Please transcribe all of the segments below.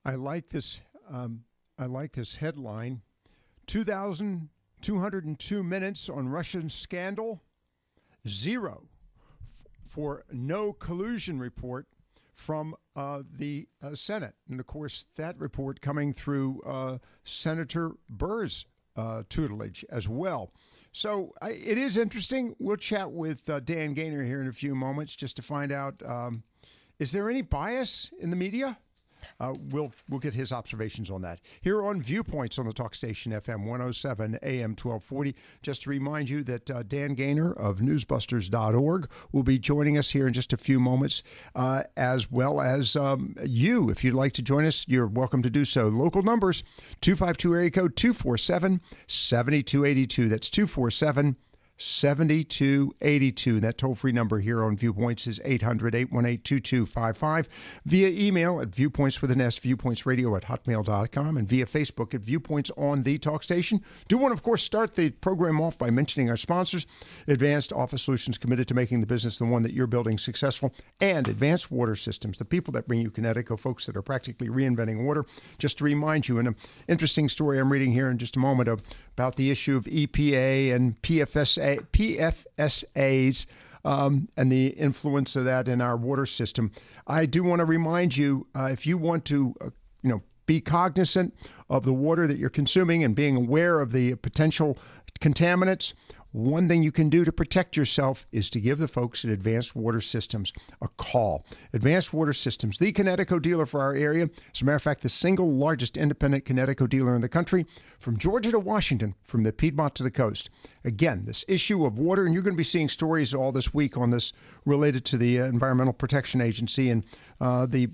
I like this. I like this headline: 2,202 minutes on Russian scandal, zero for no collusion report from the Senate, and of course that report coming through Senator Burr's tutelage as well. So it is interesting. We'll chat with Dan Gainor here in a few moments just to find out, is there any bias in the media? We'll get his observations on that here on Viewpoints on the Talk Station FM 107 AM 1240. Just to remind you that Dan Gainor of newsbusters.org will be joining us here in just a few moments, as well as you. If you'd like to join us, you're welcome to do so. Local numbers, 252 area code 247-7282. That's 247-7282. That toll-free number here on Viewpoints is 800-818-2255. Via email at viewpointsradio@hotmail.com, and via Facebook at Viewpoints on the Talk Station. Do want to, of course, start the program off by mentioning our sponsors: Advanced Office Solutions, committed to making the business the one that you're building successful, and Advanced Water Systems, the people that bring you Connecticut, folks that are practically reinventing water. Just to remind you, in an interesting story I'm reading here in just a moment about the issue of EPA and PFSAs and the influence of that in our water system. I do want to remind you, if you want to, be cognizant of the water that you're consuming and being aware of the potential contaminants, one thing you can do to protect yourself is to give the folks at Advanced Water Systems a call. Advanced Water Systems, the Connecticut dealer for our area. As a matter of fact, the single largest independent Connecticut dealer in the country, from Georgia to Washington, from the Piedmont to the coast. Again, this issue of water, and you're going to be seeing stories all this week on this related to the Environmental Protection Agency and the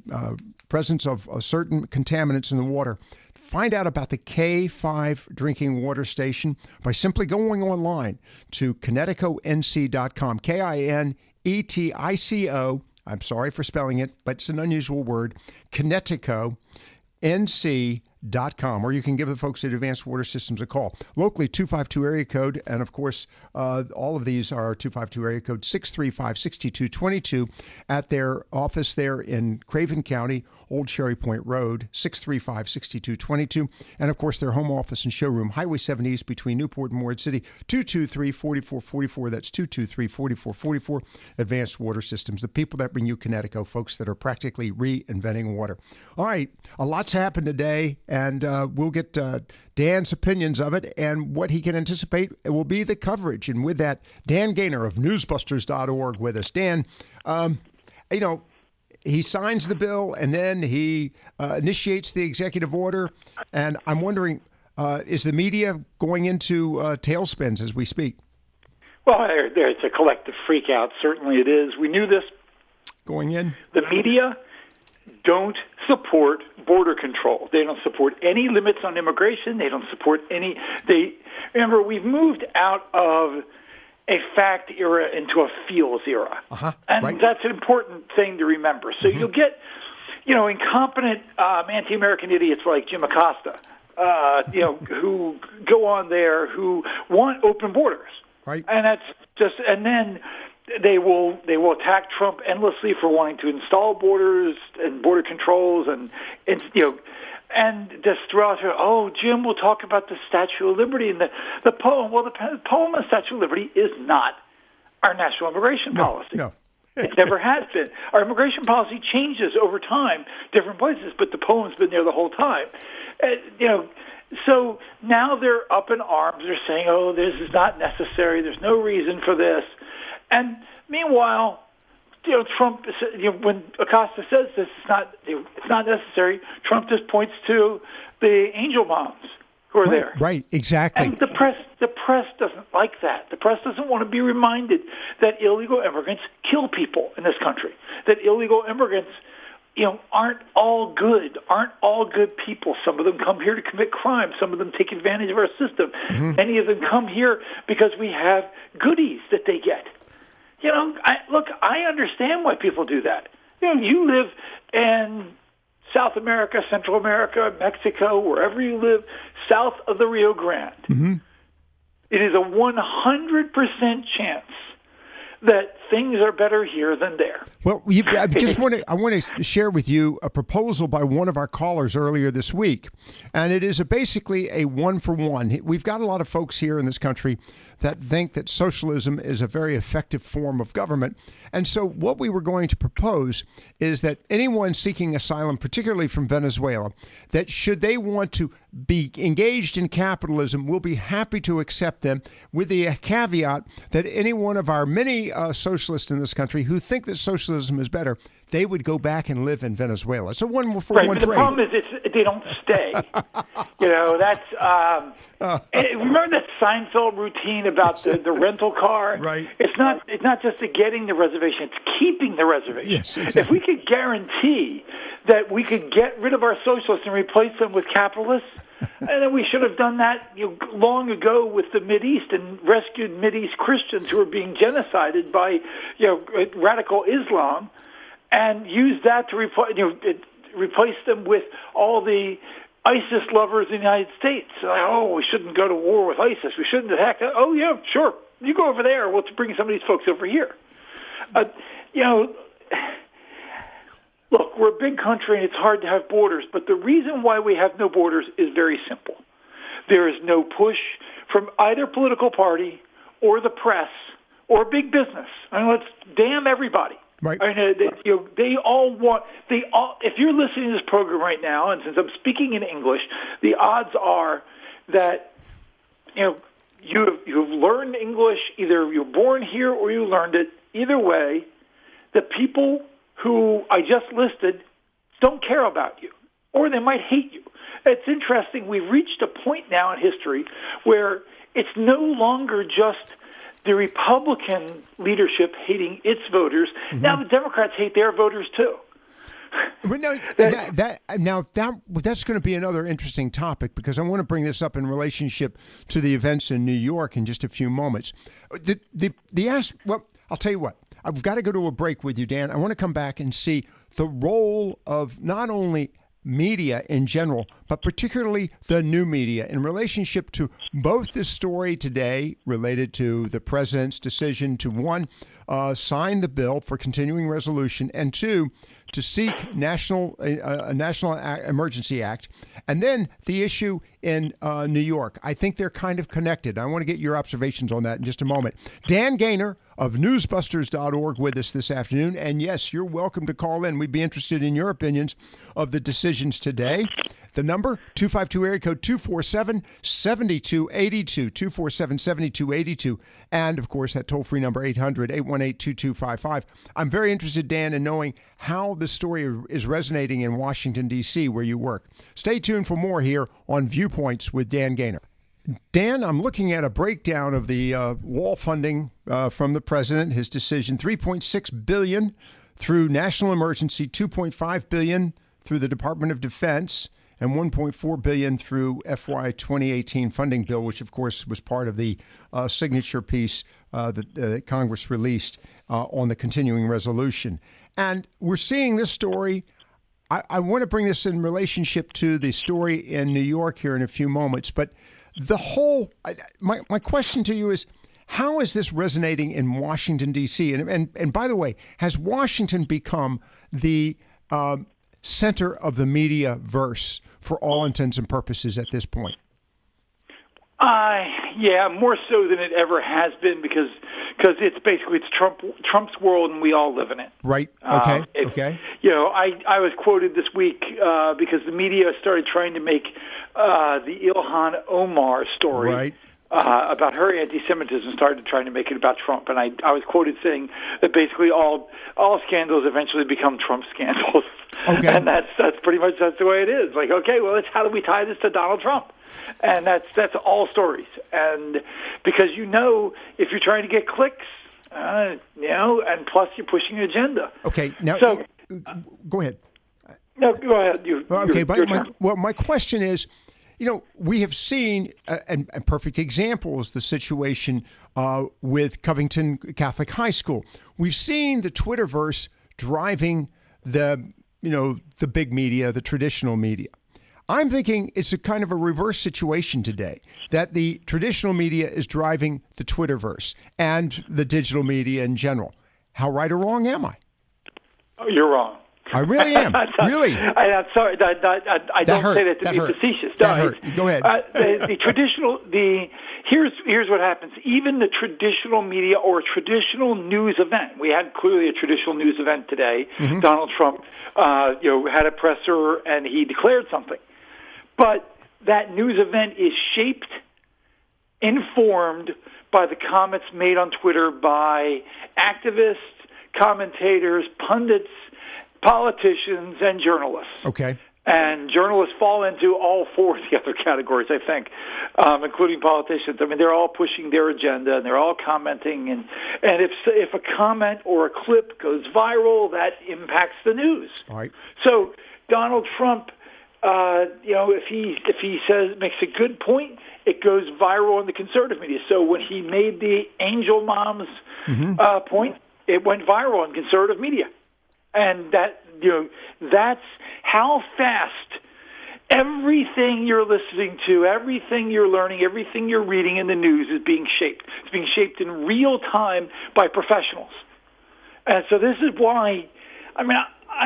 presence of certain contaminants in the water. Find out about the K5 drinking water station by simply going online to KineticoNC.com. KINETICO. I'm sorry for spelling it, but it's an unusual word. KineticoNC.com, or you can give the folks at Advanced Water Systems a call. Locally, 252 area code, and of course, all of these are 252 area code 635-6222 at their office there in Craven County, Old Cherry Point Road, 635-6222. And of course, their home office and showroom, Highway 7 East between Newport and Ward City, 223-4444. That's 223-4444. Advanced Water Systems, the people that bring you Connecticut, folks that are practically reinventing water. All right, a lot's happened today, and we'll get Dan's opinions of it, and what he can anticipate will be the coverage. And with that, Dan Gainor of newsbusters.org with us. Dan, he signs the bill, and then he initiates the executive order. And I'm wondering, is the media going into tailspins as we speak? Well, it's a collective freak out. Certainly it is. We knew this going in. The media don't support border control. They don't support any limits on immigration. They don't support any. Remember, we've moved out of a fact era into a feels era. And right. That's an important thing to remember. So you'll get, incompetent anti-American idiots like Jim Acosta, who go on there who want open borders. Right. And that's just, and then they will attack Trump endlessly for wanting to install borders and border controls and just throughout here, Jim will talk about the Statue of Liberty and the poem. Well, the poem of the Statue of Liberty is not our national immigration policy. No. It never has been. Our immigration policy changes over time, different places, but the poem's been there the whole time. So now they're up in arms. They're saying, this is not necessary. There's no reason for this. And meanwhile, Trump, when Acosta says this, it's not necessary, Trump just points to the angel moms who are there. Right, exactly. And the press doesn't like that. The press doesn't want to be reminded that illegal immigrants kill people in this country, that illegal immigrants aren't all good people. Some of them come here to commit crime. Some of them take advantage of our system. Many of them come here because we have goodies that they get. I understand why people do that. You live in South America, Central America, Mexico, wherever you live, south of the Rio Grande. It is a 100% chance that things are better here than there. Well, I want to share with you a proposal by one of our callers earlier this week, and it is basically a 1-for-1. We've got a lot of folks here in this country that think that socialism is a very effective form of government. And so what we were going to propose is that anyone seeking asylum, particularly from Venezuela, that should they want to be engaged in capitalism, we'll be happy to accept them, with the caveat that any one of our many socialists in this country who think that socialism is better, they would go back and live in Venezuela. So one for right, one but trade. The problem is they don't stay. That's remember that Seinfeld routine about the rental car? Right. It's not just the getting the reservation; it's keeping the reservation. Yes, exactly. If we could guarantee that we could get rid of our socialists and replace them with capitalists, and then we should have done that long ago with the Mideast and rescued Mideast Christians who were being genocided by radical Islam, and use that to replace them with all the ISIS lovers in the United States. We shouldn't go to war with ISIS. We shouldn't attack. Oh, yeah, sure. You go over there. We'll bring some of these folks over here. Look, we're a big country and it's hard to have borders, but the reason why we have no borders is very simple. There is no push from either political party or the press or big business. Let's damn everybody. Right. They all want. If you're listening to this program right now, and since I'm speaking in English, the odds are that you've learned English. Either you're born here or you learned it. Either way, the people who I just listed don't care about you, or they might hate you. It's interesting. We've reached a point now in history where it's no longer just the Republican leadership hating its voters. Mm-hmm. Now the Democrats hate their voters too. But that's going to be another interesting topic, because I want to bring this up in relationship to the events in New York in just a few moments. Well, I'll tell you what. I've got to go to a break with you, Dan. I want to come back and see the role of not only media in general, but particularly the new media in relationship to both this story today related to the president's decision to, one, sign the bill for continuing resolution, and two, to seek a national emergency act, and then the issue in New York. I think they're kind of connected. I want to get your observations on that in just a moment. Dan Gainor of newsbusters.org with us this afternoon. And yes, you're welcome to call in. We'd be interested in your opinions of the decisions today. The number, 252 area code 247-7282, 247-7282. And, of course, that toll-free number, 800-818-2255. I'm very interested, Dan, in knowing how this story is resonating in Washington, D.C., where you work. Stay tuned for more here on Viewpoints with Dan Gainor. Dan, I'm looking at a breakdown of the wall funding from the president, his decision, $3.6 billion through national emergency, $2.5 billion through the Department of Defense, and $1.4 billion through FY 2018 funding bill, which, of course, was part of the signature piece that Congress released on the continuing resolution. And we're seeing this story. I want to bring this in relationship to the story in New York here in a few moments, but my question to you is, how is this resonating in Washington, D.C.? And by the way, has Washington become the center of the media verse for all intents and purposes at this point? Yeah, more so than it ever has been, because it's Trump's world and we all live in it. Right. Okay. Okay. I was quoted this week because the media started trying to make the Ilhan Omar story. Right. About her anti-Semitism, started trying to make it about Trump, and I was quoted saying that basically all scandals eventually become Trump scandals. Okay. And that's pretty much the way it is. Like, okay, well, how do we tie this to Donald Trump? And that's all stories. And because if you're trying to get clicks, and plus you're pushing an agenda. Okay, now go ahead. No, go ahead. My question is, we have seen, and perfect example is the situation with Covington Catholic High School. We've seen the Twitterverse driving the big media, the traditional media. I'm thinking it's a kind of a reverse situation today, that the traditional media is driving the Twitterverse and the digital media in general. How right or wrong am I? Oh, you're wrong. I really am. Really? I'm sorry. I don't hurt. say that to That be hurt. facetious. That hurt. Go ahead. Here's what happens. Even the traditional media or a traditional news event. We had clearly a traditional news event today. Mm-hmm. Donald Trump, had a presser and he declared something. But that news event is shaped, informed by the comments made on Twitter by activists, commentators, pundits, politicians, and journalists. Okay. And journalists fall into all four of the other categories, I think, including politicians. I mean, they're all pushing their agenda, and they're all commenting. And if a comment or a clip goes viral, that impacts the news. All right. So Donald Trump, if he makes a good point, it goes viral in the conservative media. So when he made the angel moms point, it went viral in conservative media. And that's how fast everything you're listening to, everything you're learning, everything you're reading in the news is being shaped. It's being shaped in real time by professionals. And so this is why, I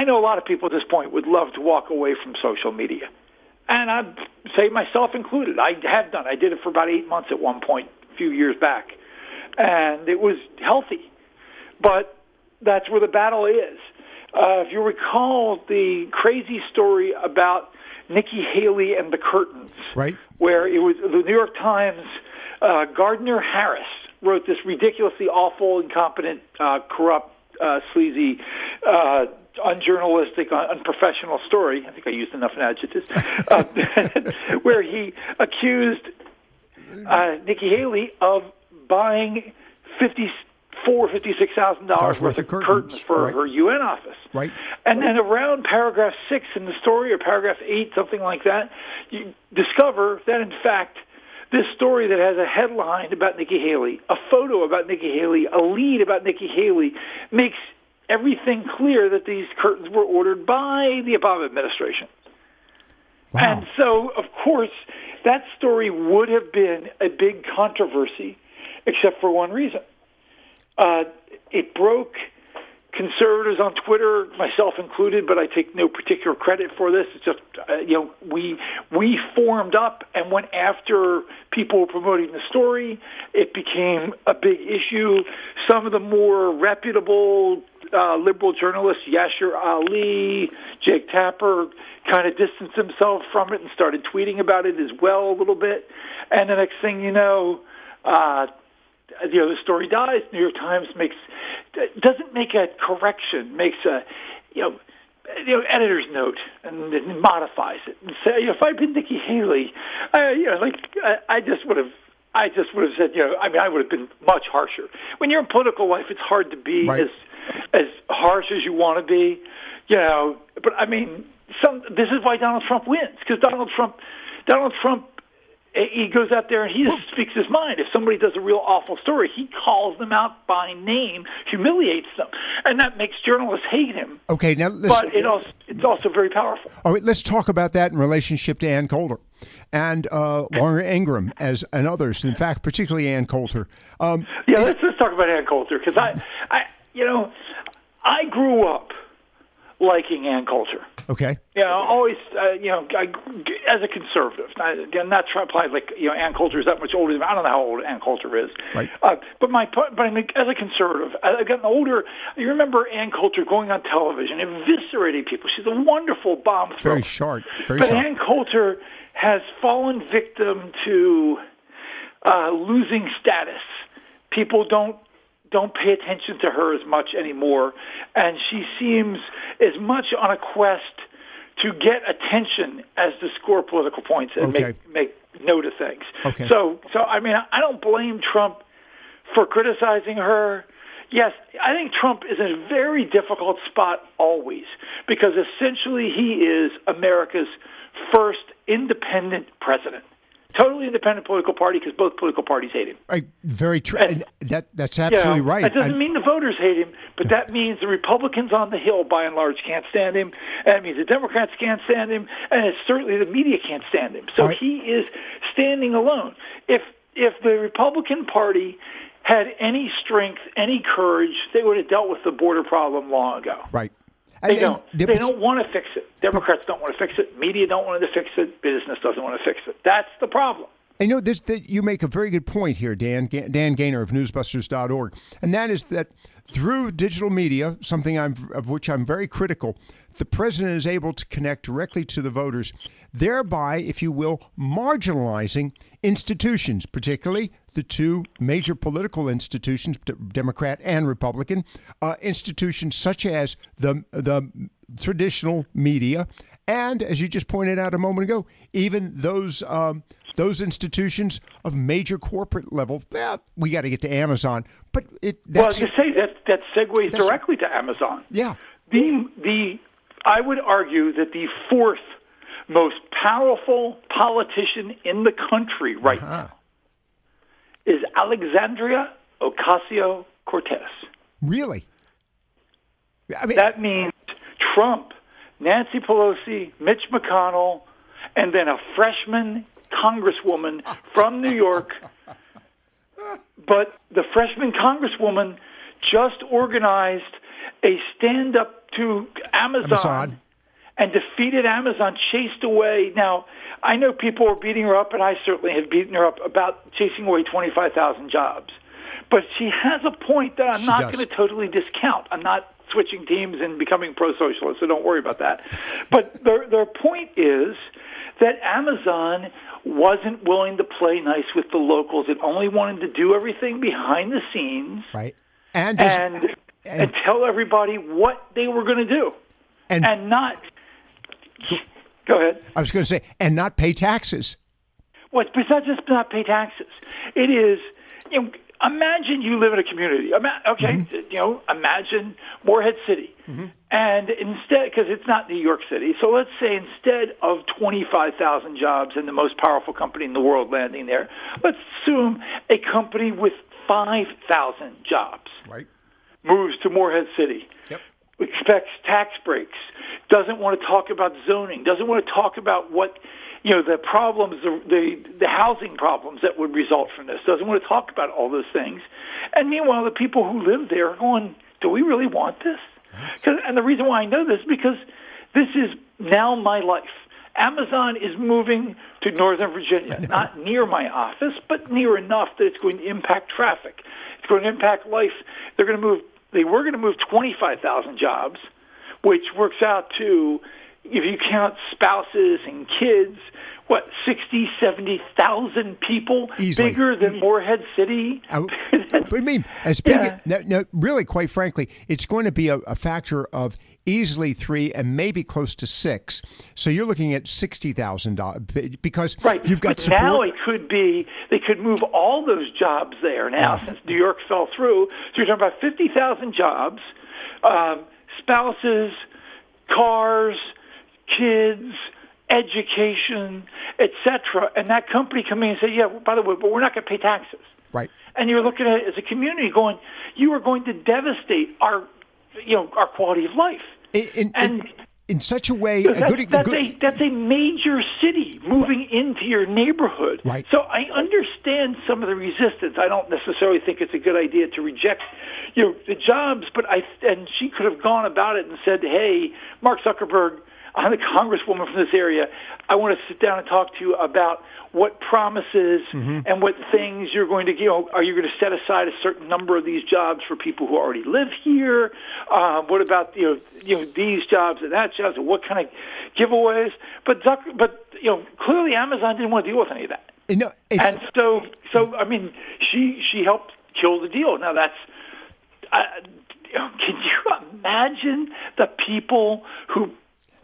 know a lot of people at this point would love to walk away from social media. And I'd say myself included. I have done. I did it for about 8 months at one point, a few years back. And it was healthy. But that's where the battle is. If you recall the crazy story about Nikki Haley and the curtains, right? Where it was the New York Times, Gardner Harris wrote this ridiculously awful, incompetent, corrupt, sleazy, unjournalistic, unprofessional story. I think I used enough adjectives, where he accused Nikki Haley of buying $56,000 worth of curtains for her UN office. Right. And then around paragraph 6 in the story, or paragraph 8, something like that, you discover that, in fact, this story that has a headline about Nikki Haley, a photo about Nikki Haley, a lead about Nikki Haley, makes everything clear that these curtains were ordered by the Obama administration. Wow. And so, of course, that story would have been a big controversy, except for one reason. It broke conservatives on Twitter, myself included, but I take no particular credit for this. It's just, we formed up and went after people who were promoting the story. It became a big issue. Some of the more reputable liberal journalists, Yashar Ali, Jake Tapper, kind of distanced themselves from it and started tweeting about it as well a little bit. And the next thing you know, the story dies. New York Times doesn't make a correction, makes a editor's note and modifies it and say, if I'd been Nikki Haley, I just would have said, I would have been much harsher. When you're in political life, it's hard to be as harsh as you want to be, But this is why Donald Trump wins, because Donald Trump. He goes out there and he just speaks his mind. If somebody does a real awful story, he calls them out by name, humiliates them, and that makes journalists hate him. Okay, now it's also very powerful. All right, let's talk about that in relationship to Ann Coulter and Laura Ingraham and others. In fact, particularly Ann Coulter. Let's talk about Ann Coulter, because I grew up liking Ann Coulter. Okay. Always, as a conservative. Again, not trying to apply Ann Coulter is that much older than me. I don't know how old Ann Coulter is. Right. But as a conservative, as I've gotten older, you remember Ann Coulter going on television, eviscerating people. She's a wonderful bomb thrower. Very sharp. But Ann Coulter has fallen victim to losing status. People don't pay attention to her as much anymore, and she seems as much on a quest to get attention as to score political points and make note of things. Okay. So I don't blame Trump for criticizing her. Yes, I think Trump is in a very difficult spot always, because essentially he is America's first independent president. Totally independent political party, because both political parties hate him. Right, very true. That's absolutely right. That doesn't mean the voters hate him, but that means the Republicans on the Hill, by and large, can't stand him. And it means the Democrats can't stand him, and certainly the media can't stand him. So he is standing alone. If the Republican Party had any strength, any courage, they would have dealt with the border problem long ago. Right. They don't. They don't want to fix it. Democrats don't want to fix it. Media don't want to fix it. Business doesn't want to fix it. That's the problem. I know you make a very good point here, Dan Gainor of newsbusters.org, and that is that through digital media, something of which I'm very critical, the president is able to connect directly to the voters, thereby, if you will, marginalizing institutions, particularly the two major political institutions, Democrat and Republican, institutions such as the traditional media, and, as you just pointed out a moment ago, even those institutions of major corporate level. We got to get to Amazon, but well, you say that segues directly to Amazon. Yeah. I would argue that the fourth most powerful politician in the country right now is Alexandria Ocasio-Cortez. Really? I mean, that means Trump, Nancy Pelosi, Mitch McConnell, and then a freshman congresswoman from New York. But the freshman congresswoman just organized a stand-up to Amazon and defeated Amazon, chased away. Now, I know people are beating her up, and I certainly have beaten her up about chasing away 25,000 jobs. But she has a point that I'm not going to totally discount. I'm not switching teams and becoming pro-socialist, so don't worry about that. But their point is that Amazon wasn't willing to play nice with the locals. It only wanted to do everything behind the scenes, right, and tell everybody what they were going to do, and not. Go ahead. I was going to say, and not pay taxes. Well, it's not just not pay taxes. It is, imagine you live in a community. Imagine Morehead City. Mm-hmm. And instead, because it's not New York City, so let's say instead of 25,000 jobs and the most powerful company in the world landing there, let's assume a company with 5,000 jobs moves to Morehead City. Yep. Expects tax breaks, doesn't want to talk about zoning, doesn't want to talk about what, the problems, the housing problems that would result from this, doesn't want to talk about all those things. And meanwhile, the people who live there are going, do we really want this? And the reason why I know this is because this is now my life. Amazon is moving to Northern Virginia, not near my office, but near enough that it's going to impact traffic. It's going to impact life. They were going to move 25,000 jobs, which works out to, if you count spouses and kids, 70,000 people, easily. Bigger than Morehead City. I mean, as big. No, really, quite frankly, it's going to be a factor of easily 3 and maybe close to 6. So you're looking at $60,000 because you've got support. Now it could be they could move all those jobs there now since New York fell through. So you're talking about 50,000 jobs, spouses, cars, kids, education, etc. And that company come in and say, yeah, by the way, but we're not going to pay taxes. Right. And you're looking at it as a community going, you are going to devastate our quality of life. In such a way, that's a major city moving into your neighborhood. Right. So I understand some of the resistance. I don't necessarily think it's a good idea to reject, the jobs. But she could have gone about it and said, "Hey, Mark Zuckerberg, I'm the congresswoman from this area. I want to sit down and talk to you about what promises and what things you're going to give. Are you going to set aside a certain number of these jobs for people who already live here? What about these jobs and that jobs, and what kind of giveaways?" But clearly Amazon didn't want to deal with any of that. And so I mean, she helped kill the deal. Now that's. Can you imagine the people who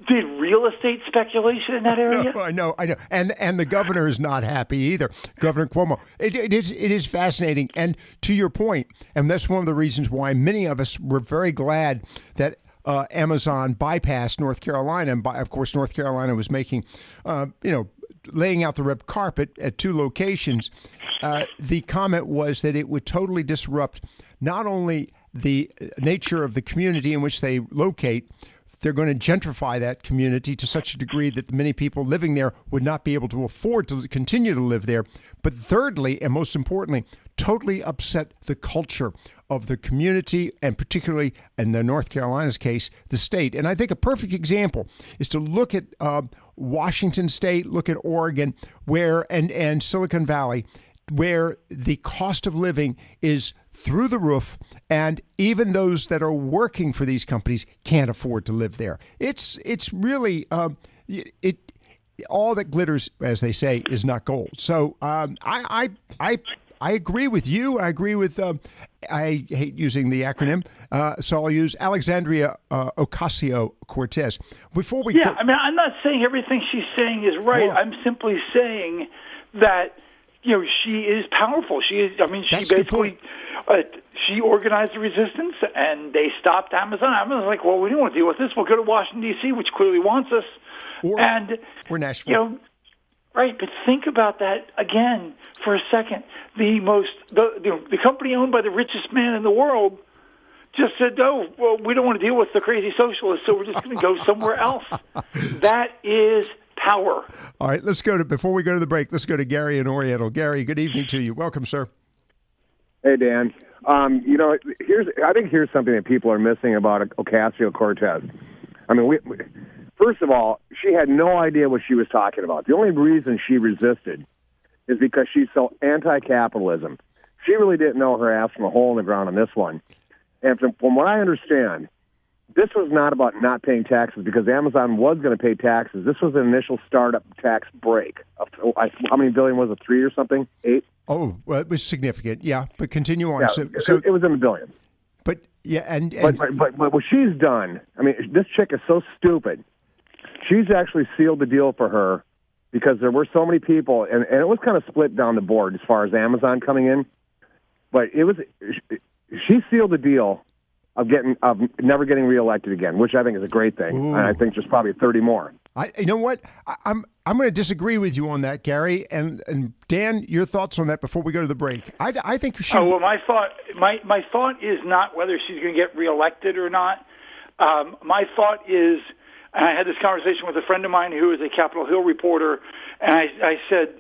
did real estate speculation in that area? I know. And the governor is not happy either, Governor Cuomo. It is fascinating. And to your point, and that's one of the reasons why many of us were very glad that Amazon bypassed North Carolina. And of course, North Carolina was making, laying out the red carpet at 2 locations. The comment was that it would totally disrupt not only the nature of the community in which they locate. They're going to gentrify that community to such a degree that many people living there would not be able to afford to continue to live there. But thirdly, and most importantly, totally upset the culture of the community, and particularly in the North Carolina's case, the state. And I think a perfect example is to look at Washington State, look at Oregon, where and Silicon Valley, where the cost of living is through the roof, and even those that are working for these companies can't afford to live there. It's really all that glitters, as they say, is not gold. So I agree with you. I agree with I hate using the acronym, so I'll use Alexandria Ocasio-Cortez. Before we I mean, I'm not saying everything she's saying is right. Well, I'm simply saying that she is powerful. She is. I mean, she basically she organized the resistance, and they stopped Amazon. Amazon's like, well, we don't want to deal with this. We'll go to Washington D.C., which clearly wants us, or Nashville. Right, but think about that again for a second. The company owned by the richest man in the world just said, "Oh, well, we don't want to deal with the crazy socialists, so we're just going to go somewhere else." That is power. All right, before we go to the break, let's go to Gary in Oriental. Gary, good evening to you. Welcome, sir. Hey, Dan. I think here's something that people are missing about Ocasio-Cortez. I mean, first of all, she had no idea what she was talking about. The only reason she resisted is because she's so anti-capitalism. She really didn't know her ass from a hole in the ground on this one. And from what I understand, this was not about not paying taxes because Amazon was going to pay taxes. This was an initial startup tax break. How many billion was it, 3 or something? 8? Oh, well, it was significant, yeah. But continue on. Yeah, so it was in the billions. But yeah, and but what she's done, I mean, this chick is so stupid. She's actually sealed the deal for her because there were so many people, and it was kind of split down the board as far as Amazon coming in. But she sealed the deal of never getting reelected again, which I think is a great thing. Ooh. And I think there's probably 30 more. You know what? I'm going to disagree with you on that, Gary. And Dan, your thoughts on that before we go to the break? I think she. Oh, well, my thought is not whether she's going to get reelected or not. My thought is, and I had this conversation with a friend of mine who is a Capitol Hill reporter, and I said,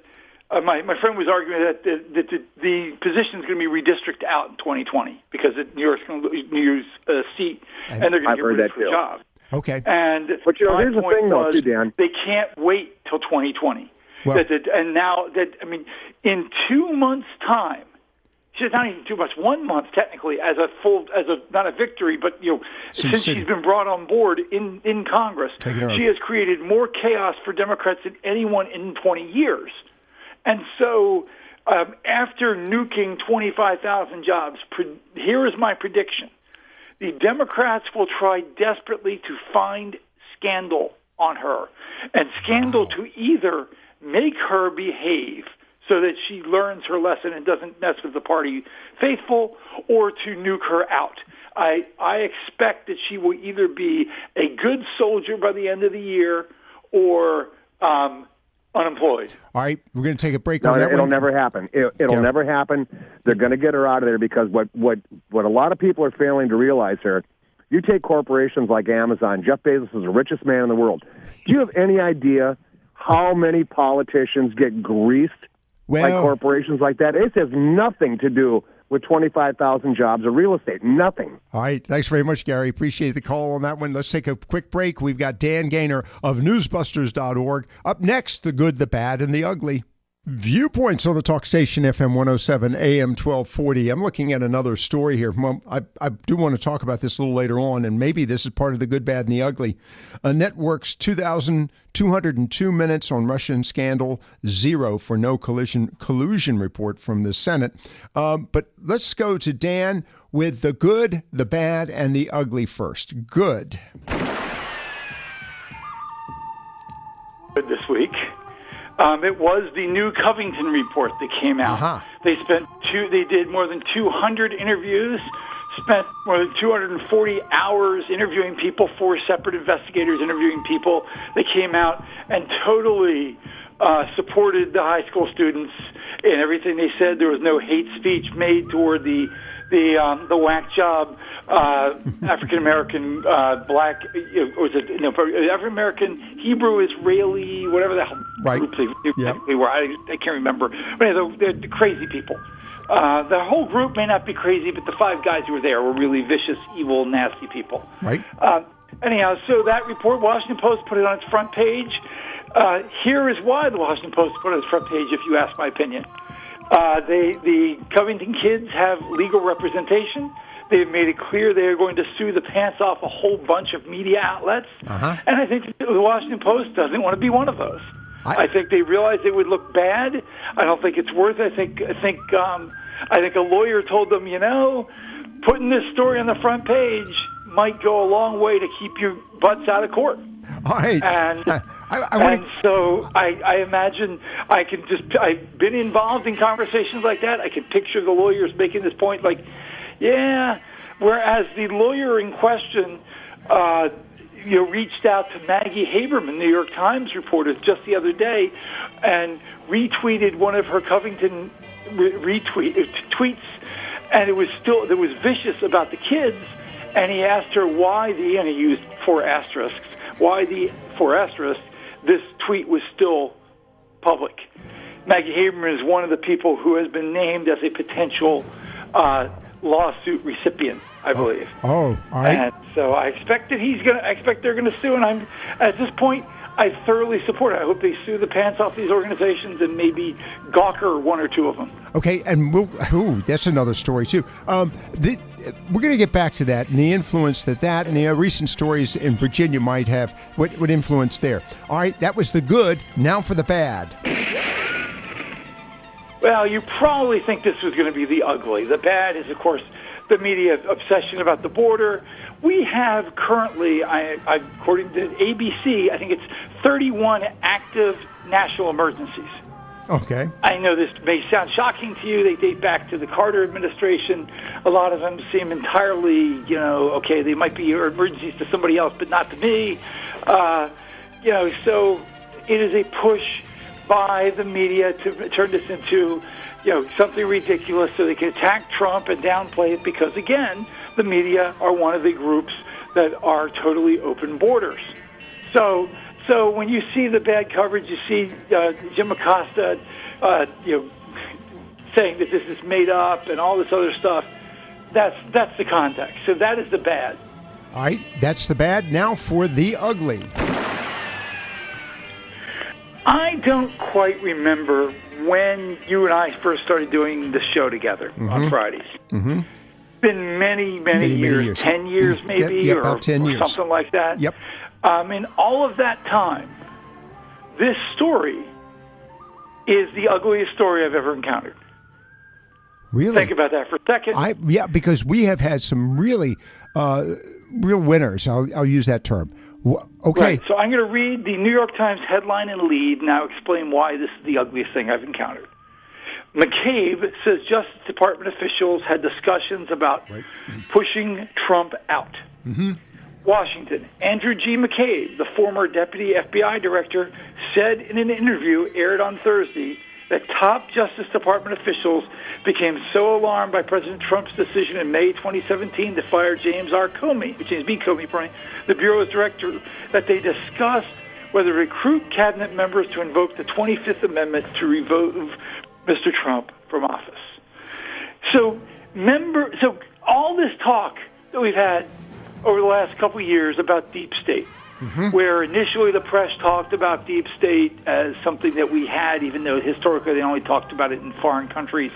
my friend was arguing that the position is going to be redistricted out in 2020 because New York's going to lose a seat, and they're going to get rid of her job. Okay. But here's the thing, though, too, Dan. They can't wait till 2020. Well, In 2 months' time, she's not even 2 months, 1 month technically, not a victory, but since she's been brought on board in Congress, she has created more chaos for Democrats than anyone in 20 years. And so, after nuking 25,000 jobs, here is my prediction. The Democrats will try desperately to find scandal on her, and scandal to either make her behave so that she learns her lesson and doesn't mess with the party faithful, or to nuke her out. I expect that she will either be a good soldier by the end of the year or unemployed. All right, we're going to take a break on that. It'll never happen. It'll never happen. They're going to get her out of there because what a lot of people are failing to realize here, you take corporations like Amazon, Jeff Bezos is the richest man in the world. Do you have any idea how many politicians get greased by corporations like that? It has nothing to do with 25,000 jobs of real estate. Nothing. All right. Thanks very much, Gary. Appreciate the call on that one. Let's take a quick break. We've got Dan Gainor of newsbusters.org. Up next, the good, the bad, and the ugly. Viewpoints on the talk station, FM 107, AM 1240. I'm looking at another story here. I do want to talk about this a little later on, and maybe this is part of the good, bad, and the ugly. A network's 2,202 minutes on Russian scandal, 0 for no collusion report from the Senate. But let's go to Dan with the good, the bad, and the ugly first. Good. This week. It was the new Covington report that came out. Uh-huh. They did more than 200 interviews, spent more than 240 hours interviewing people, 4 separate investigators interviewing people. They came out and totally supported the high school students in everything they said. There was no hate speech made toward the whack job African American black, was it African American, Hebrew, Israeli, whatever the hell right. group they were. I can't remember. But they're crazy people. The whole group may not be crazy, but the 5 guys who were there were really vicious, evil, nasty people. Right. Anyhow, so that report, Washington Post put it on its front page. Here is why the Washington Post put it on its front page, if you ask my opinion. The Covington kids have legal representation. They've made it clear they are going to sue the pants off a whole bunch of media outlets. And I think the Washington Post doesn't want to be one of those. I think they realize it would look bad. I don't think it's worth it. I think a lawyer told them, putting this story on the front page might go a long way to keep your butts out of court. All right. And so I imagine I've been involved in conversations like that. I can picture the lawyers making this point like, whereas the lawyer in question, reached out to Maggie Haberman, New York Times reporter, just the other day, and retweeted one of her Covington tweets, and it was vicious about the kids, and he asked her and he used 4 asterisks, why the 4 asterisks, this tweet was still public. Maggie Haberman is one of the people who has been named as a potential lawsuit recipient, I believe. All right. And so I expect they're gonna sue, and I'm at this point I thoroughly support it. I hope they sue the pants off these organizations and maybe gawker 1 or 2 of them. Okay, and that's another story too. We're going to get back to that and the influence that and the recent stories in Virginia might have. What influence there? All right, that was the good. Now for the bad. Well, you probably think this was going to be the ugly. The bad is, of course, the media obsession about the border. We have currently, according to ABC, I think it's 31 active national emergencies. Okay. I know this may sound shocking to you. They date back to the Carter administration. A lot of them seem entirely, they might be emergencies to somebody else, but not to me. So it is a push by the media to turn this into, something ridiculous so they can attack Trump and downplay it because, again, the media are one of the groups that are totally open borders. So when you see the bad coverage, you see Jim Acosta, saying that this is made up and all this other stuff. That's the context. So that is the bad. All right, that's the bad. Now for the ugly. I don't quite remember when you and I first started doing the show together on Fridays. Mm-hmm. It's been many years, 10 years maybe, or about 10 years. Something like that. Yep. In all of that time, this story is the ugliest story I've ever encountered. Really? Think about that for a second. Because we have had some really real winners. I'll use that term. Okay. Right, so I'm going to read the New York Times headline and lead, and I'll explain why this is the ugliest thing I've encountered. McCabe says Justice Department officials had discussions about pushing Trump out. Mm-hmm. Washington. Andrew G. McCabe, the former deputy FBI director, said in an interview aired on Thursday that top Justice Department officials became so alarmed by President Trump's decision in May 2017 to fire James Comey, the Bureau's director, that they discussed whether to recruit cabinet members to invoke the 25th Amendment to remove Mr. Trump from office. So all this talk that we've had over the last couple of years about deep state, where initially the press talked about deep state as something that we had, even though historically they only talked about it in foreign countries,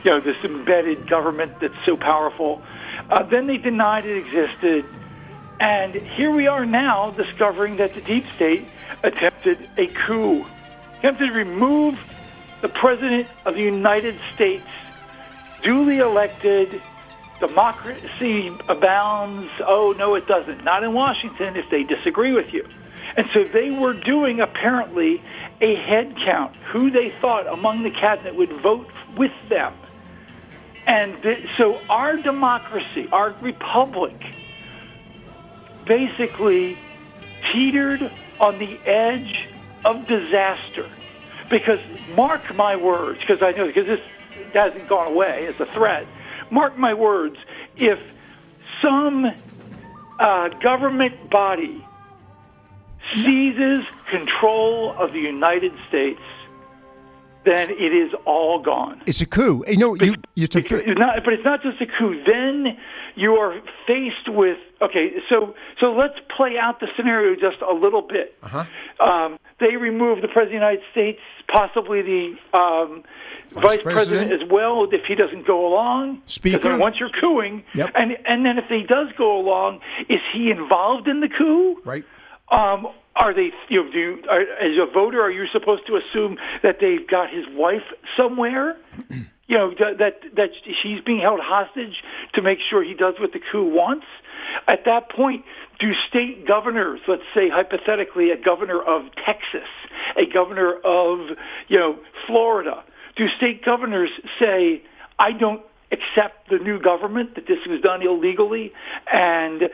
this embedded government that's so powerful. Then they denied it existed. And here we are now discovering that the deep state attempted a coup, attempted to remove the President of the United States, duly elected. Democracy abounds. Oh, no, it doesn't. Not in Washington if they disagree with you. And so they were doing, apparently, a head count, who they thought among the cabinet would vote with them. And so our democracy, our republic, basically teetered on the edge of disaster. Because, mark my words, because this hasn't gone away as a threat, mark my words, if some government body seizes control of the United States, then it is all gone. It's a coup. It's not, but it's not just a coup. Then you are faced with, okay, so let's play out the scenario just a little bit. They remove the President of the United States, possibly the Vice President as well, if he doesn't go along. Speaker. Once you're cooing, and then if he does go along, is he involved in the coup? Right. Are they? As a voter, are you supposed to assume that they've got his wife somewhere? That she's being held hostage to make sure he does what the coup wants. At that point, do state governors, let's say hypothetically, a governor of Texas, a governor of Florida, do state governors say, I don't accept the new government, that this was done illegally, and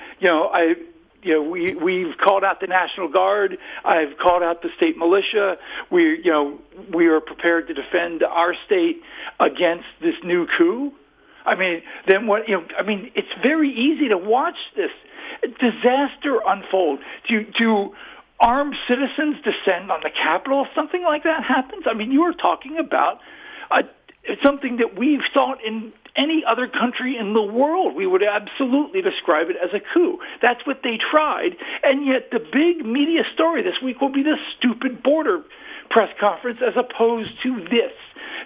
we've called out the National Guard. I've called out the state militia. We are prepared to defend our state against this new coup. I mean, then what? It's very easy to watch this disaster unfold. Do armed citizens descend on the Capitol if something like that happens? I mean, you are talking about something that we've thought in any other country in the world, we would absolutely describe it as a coup. That's what they tried. And yet the big media story this week will be this stupid border press conference as opposed to this,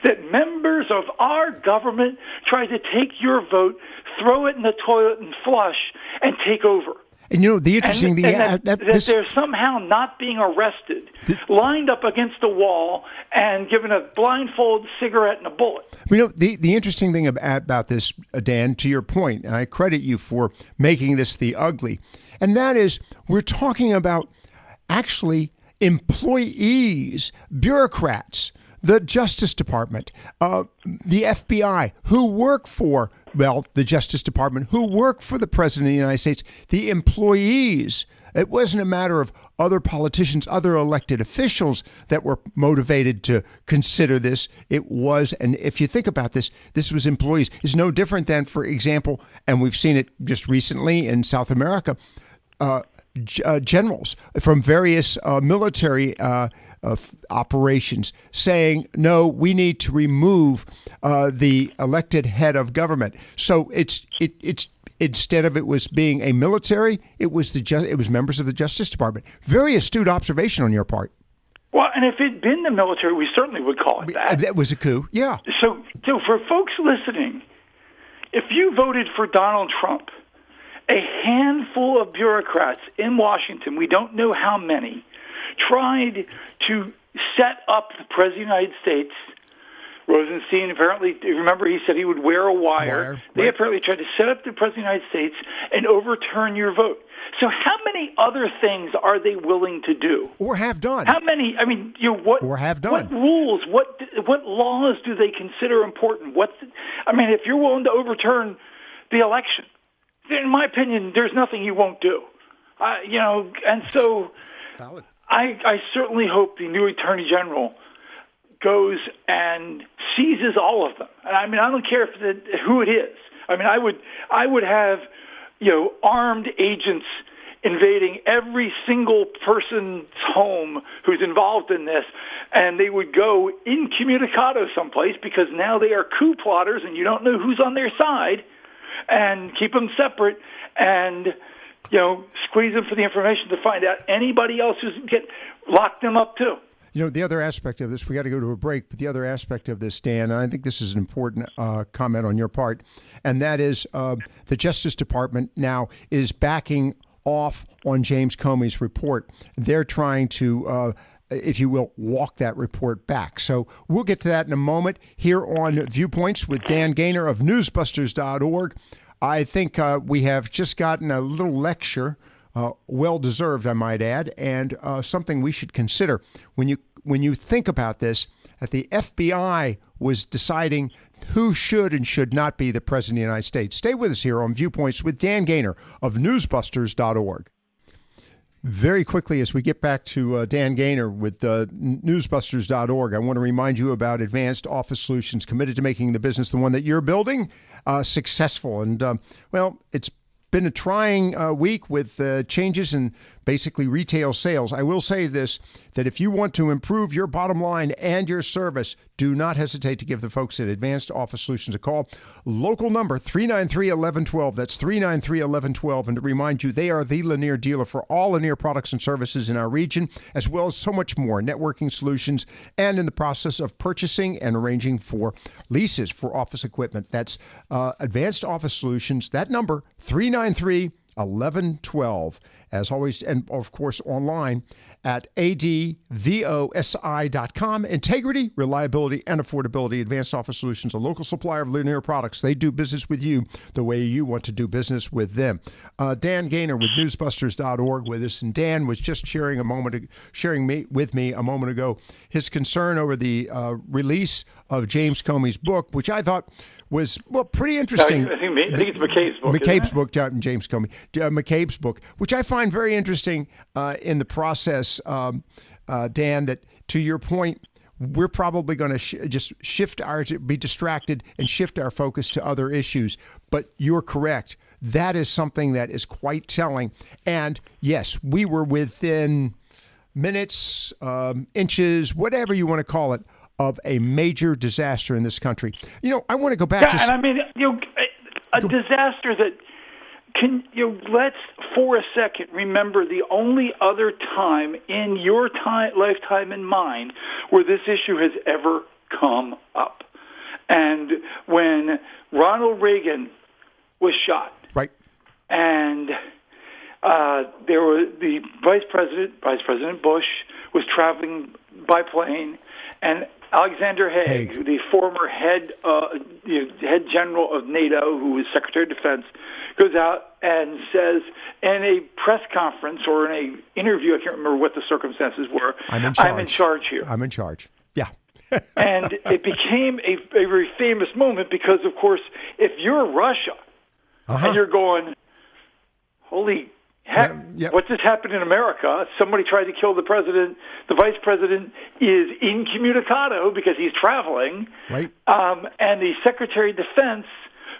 that members of our government tried to take your vote, throw it in the toilet and flush, and take over. And the interesting thing that they're somehow not being arrested, lined up against a wall and given a blindfold cigarette and a bullet. The interesting thing about this, Dan, to your point, and I credit you for making this the ugly, and that is we're talking about actually employees, bureaucrats, the Justice Department, the FBI, who work for, the Justice Department, who work for the President of the United States, the employees. It wasn't a matter of other politicians, other elected officials that were motivated to consider this. It was, and if you think about this was employees. It's no different than, for example, and we've seen it just recently in South America, generals from various military operations saying, no, we need to remove the elected head of government. So it's instead of it was being a military, it was members of the Justice Department. Very astute observation on your part. Well, and if it'd been the military, we certainly would call it that. That was a coup, yeah. So for folks listening, if you voted for Donald Trump, a handful of bureaucrats in Washington, we don't know how many, tried to set up the President of the United States. Rosenstein apparently, remember, he said he would wear a wire. They apparently tried to set up the President of the United States and overturn your vote. So how many other things are they willing to do? Or have done? How many? I mean, or have done? What rules? What laws do they consider important? If you're willing to overturn the election, in my opinion, there's nothing you won't do. And so. Valid. I certainly hope the new Attorney General goes and seizes all of them. And I don't care who it is. I would have, armed agents invading every single person's home who's involved in this, and they would go incommunicado someplace because now they are coup plotters and you don't know who's on their side, and keep them separate and squeeze them for the information to find out anybody else who's lock them up too. The other aspect of this, we got to go to a break, but the other aspect of this, Dan, and I think this is an important comment on your part, and that is the Justice Department now is backing off on James Comey's report. They're trying to, if you will, walk that report back. So we'll get to that in a moment here on Viewpoints with Dan Gainor of newsbusters.org. I think we have just gotten a little lecture, well-deserved, I might add, and something we should consider. When you think about this, that the FBI was deciding who should and should not be the President of the United States. Stay with us here on Viewpoints with Dan Gainor of newsbusters.org. Very quickly, as we get back to Dan Gainor with newsbusters.org, I want to remind you about Advanced Office Solutions, committed to making the business, the one that you're building, successful. And, it's been a trying week with changes in basically retail sales. I will say this, that if you want to improve your bottom line and your service, do not hesitate to give the folks at Advanced Office Solutions a call. Local number 393-1112. That's 393-1112. And to remind you, they are the Lanier dealer for all Lanier products and services in our region, as well as so much more, networking solutions, and in the process of purchasing and arranging for leases for office equipment. That's Advanced Office Solutions. That number, 393-1112. As always, and of course online at advosi.com. Integrity, reliability, and affordability. Advanced Office Solutions, a local supplier of Lanier products. They do business with you the way you want to do business with them. Dan Gainor with newsbusters.org with us, and Dan was just sharing with me a moment ago his concern over the release of James Comey's book, which I thought was, well, pretty interesting. I think it's McCabe's book. McCabe's book, James Comey. McCabe's book, which I find very interesting in the process, Dan, that to your point, we're probably going to just be distracted and shift our focus to other issues. But you're correct. That is something that is quite telling. And yes, we were within minutes, inches, whatever you want to call it, of a major disaster in this country. You know, I want to go back to... And I mean, a disaster that can, let's for a second remember the only other time in your lifetime in mind where this issue has ever come up. And when Ronald Reagan was shot. Right. And there was the Vice President Bush was traveling by plane, and Alexander Haig, the former head general of NATO, who was Secretary of Defense, goes out and says in a press conference or in an interview, I can't remember what the circumstances were, I'm in charge here. I'm in charge. Yeah. And it became a very famous moment because, of course, if you're Russia and you're going, holy heck, what just happened in America? Somebody tried to kill the president. The vice president is incommunicado because he's traveling. Right. And the Secretary of Defense,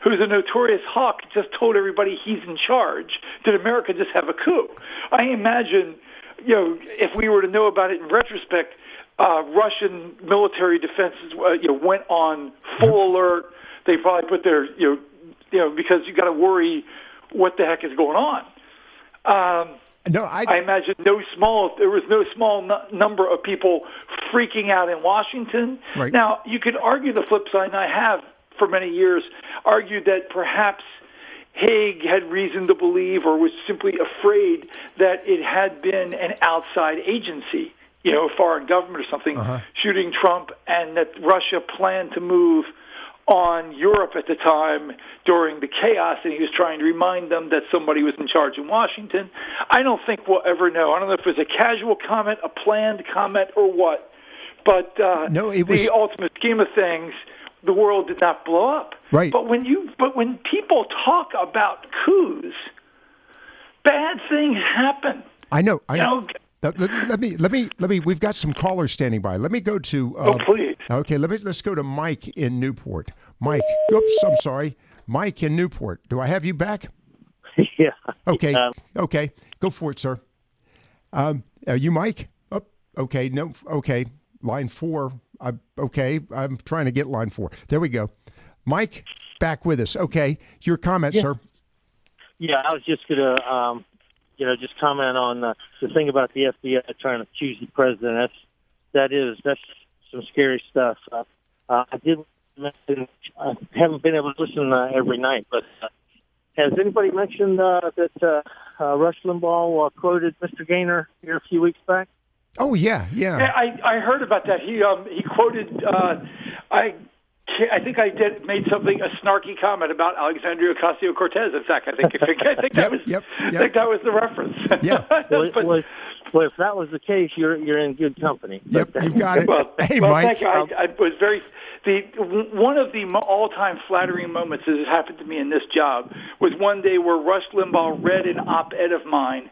who's a notorious hawk, just told everybody he's in charge. Did America just have a coup? I imagine, if we were to know about it in retrospect, Russian military defenses, went on full alert. They probably put their, because you got to worry what the heck is going on. I imagine there was no small number of people freaking out in Washington. Right. Now, you could argue the flip side, and I have for many years argued that perhaps Haig had reason to believe or was simply afraid that it had been an outside agency, foreign government or something, shooting Trump, and that Russia planned to move on Europe at the time during the chaos, and he was trying to remind them that somebody was in charge in Washington. I don't think we'll ever know. I don't know if it was a casual comment, a planned comment, or what. But the ultimate scheme of things, the world did not blow up. Right. But when people talk about coups, bad things happen. I know. Let me. We've got some callers standing by. Let me go to. Please. Okay, let's go to Mike in Newport. Mike, oops, I'm sorry. Mike in Newport. Do I have you back? Yeah. Okay. Okay. Go for it, sir. Are you Mike? Oh, okay. No. Okay. Line 4. Okay. I'm trying to get line 4. There we go. Mike, back with us. Okay. Your comment, sir. Yeah, I was just gonna. Just comment on the thing about the FBI trying to choose the president. That's some scary stuff. I did mention I haven't been able to listen every night, but has anybody mentioned that Rush Limbaugh quoted Mr. Gaynor here a few weeks back? Oh yeah. I heard about that. He quoted. I think I made a snarky comment about Alexandria Ocasio-Cortez. In fact, I think that was the reference. Yeah. Well, if that was the case, you're in good company. Yep, you got it. Hey, Mike. Thank you. I was one of the all-time flattering moments that has happened to me in this job was one day where Rush Limbaugh read an op-ed of mine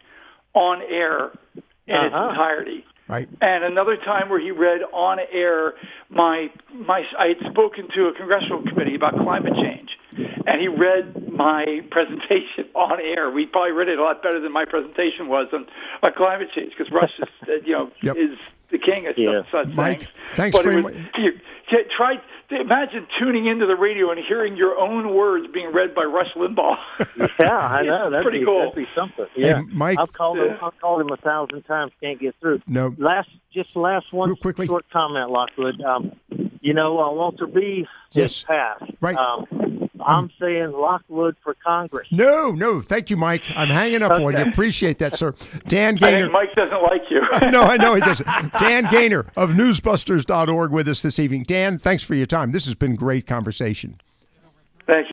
on air in its entirety. Right. And another time where he read on air I had spoken to a congressional committee about climate change, and he read my presentation on air. We probably read it a lot better than my presentation was on climate change, because Rush is, Yep. is the king of such Mike, things. thanks but very much. Imagine tuning into the radio and hearing your own words being read by Rush Limbaugh. Yeah, I know. That'd pretty be, cool. That'd be something. Yeah, Hey, Mike, I've called him 1,000 times, can't get through. No. Last one Real quickly. short comment, Lockwood. Walter B. Yes. just passed. Right. I'm saying Lockwood for Congress. No. Thank you, Mike. I'm hanging up on you. Appreciate that, sir. Dan I Gainor. think Mike doesn't like you. No, I know he doesn't. Dan Gainor of newsbusters.org with us this evening. Dan, thanks for your time. This has been great conversation. Thank you.